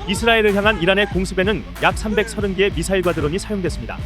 이스라엘을 향한 이란의 공습에는 약 330개의 미사일과 드론이 사용됐습니다.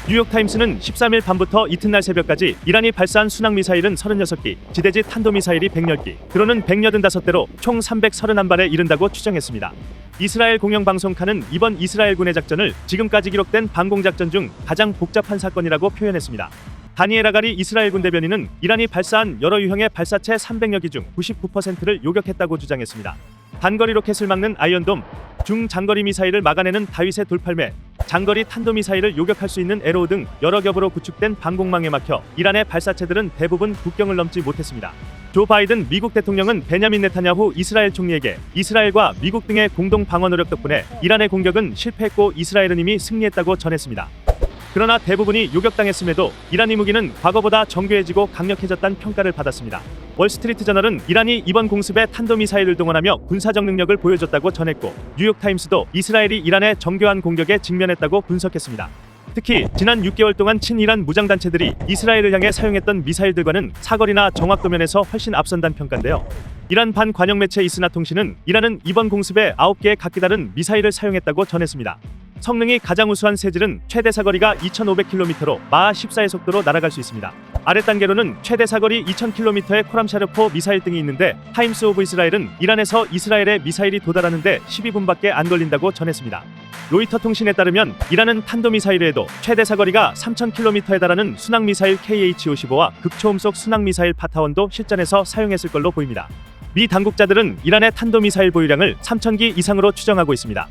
뉴욕타임스는 13일 밤부터 이튿날 새벽까지 이란이 발사한 순항미사일은 36기, 지대지 탄도미사일이 110기, 드론은 185대로 총 331발에 이른다고 추정했습니다. 이스라엘 공영방송 칸은 이번 이스라엘군의 작전을 지금까지 기록된 반공작전 중 가장 복잡한 사건이라고 표현했습니다. 다니엘 아가리 이스라엘군 대변인은 이란이 발사한 여러 유형의 발사체 300여 기 중 99%를 요격했다고 주장했습니다. 단거리 로켓을 막는 아이언돔, 중장거리 미사일을 막아내는 다윗의 돌팔매, 장거리 탄도미사일을 요격할 수 있는 에로우 등 여러 겹으로 구축된 방공망에 막혀 이란의 발사체들은 대부분 국경을 넘지 못했습니다. 조 바이든 미국 대통령은 베냐민 네타냐후 이스라엘 총리에게 이스라엘과 미국 등의 공동 방어 노력 덕분에 이란의 공격은 실패했고 이스라엘은 이미 승리했다고 전했습니다. 그러나 대부분이 요격당했음에도 이란의 무기는 과거보다 정교해지고 강력해졌다는 평가를 받았습니다. 월스트리트 저널은 이란이 이번 공습에 탄도미사일을 동원하며 군사적 능력을 보여줬다고 전했고, 뉴욕타임스도 이스라엘이 이란의 정교한 공격에 직면했다고 분석했습니다. 특히 지난 6개월 동안 친이란 무장단체들이 이스라엘을 향해 사용했던 미사일들과는 사거리나 정확도 면에서 훨씬 앞선다는 평가인데요. 이란 반관영 매체 이스나 통신은 이란은 이번 공습에 9개의 각기 다른 미사일을 사용했다고 전했습니다. 성능이 가장 우수한 세질은 최대 사거리가 2,500km로 마하 14의 속도로 날아갈 수 있습니다. 아래 단계로는 최대 사거리 2,000km의 코람샤르포 미사일 등이 있는데, 타임스 오브 이스라엘은 이란에서 이스라엘에 미사일이 도달하는데 12분밖에 안 걸린다고 전했습니다. 로이터 통신에 따르면 이란은 탄도미사일에도 최대 사거리가 3,000km에 달하는 순항미사일 KH-55와 극초음속 순항미사일 파타원도 실전에서 사용했을 걸로 보입니다. 미 당국자들은 이란의 탄도미사일 보유량을 3,000기 이상으로 추정하고 있습니다.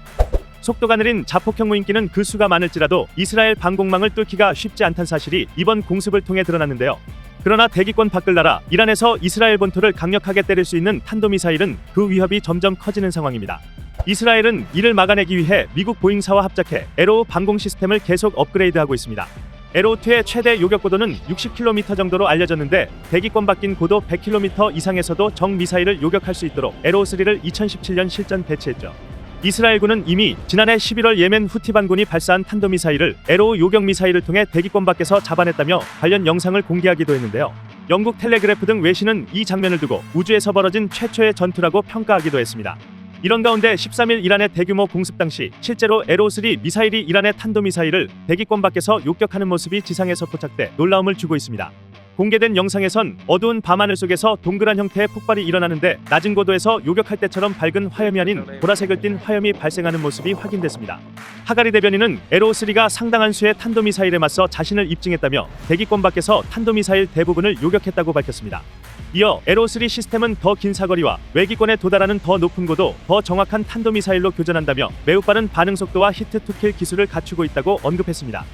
속도가 느린 자폭형 무인기는 그 수가 많을지라도 이스라엘 방공망을 뚫기가 쉽지 않다는 사실이 이번 공습을 통해 드러났는데요. 그러나 대기권 밖을 날아 이란에서 이스라엘 본토를 강력하게 때릴 수 있는 탄도미사일은 그 위협이 점점 커지는 상황입니다. 이스라엘은 이를 막아내기 위해 미국 보잉사와 합작해 에로우 방공 시스템을 계속 업그레이드하고 있습니다. 에로우2의 최대 요격 고도는 60km 정도로 알려졌는데, 대기권 밖인 고도 100km 이상에서도 적 미사일을 요격할 수 있도록 에로우3를 2017년 실전 배치했죠. 이스라엘군은 이미 지난해 11월 예멘 후티 반군이 발사한 탄도미사일을 에로우 요격 미사일을 통해 대기권 밖에서 잡아냈다며 관련 영상을 공개하기도 했는데요. 영국 텔레그래프 등 외신은 이 장면을 두고 우주에서 벌어진 최초의 전투라고 평가하기도 했습니다. 이런 가운데 13일 이란의 대규모 공습 당시 실제로 에로우3 미사일이 이란의 탄도미사일을 대기권 밖에서 요격하는 모습이 지상에서 포착돼 놀라움을 주고 있습니다. 공개된 영상에선 어두운 밤하늘 속에서 동그란 형태의 폭발이 일어나는데, 낮은 고도에서 요격할 때처럼 밝은 화염이 아닌 보라색을 띤 화염이 발생하는 모습이 확인됐습니다. 하가리 대변인은 에로우3가 상당한 수의 탄도미사일에 맞서 자신을 입증했다며 대기권 밖에서 탄도미사일 대부분을 요격했다고 밝혔습니다. 이어 에로우3 시스템은 더 긴 사거리와 외기권에 도달하는 더 높은 고도, 더 정확한 탄도미사일로 교전한다며 매우 빠른 반응 속도와 히트 투킬 기술을 갖추고 있다고 언급했습니다.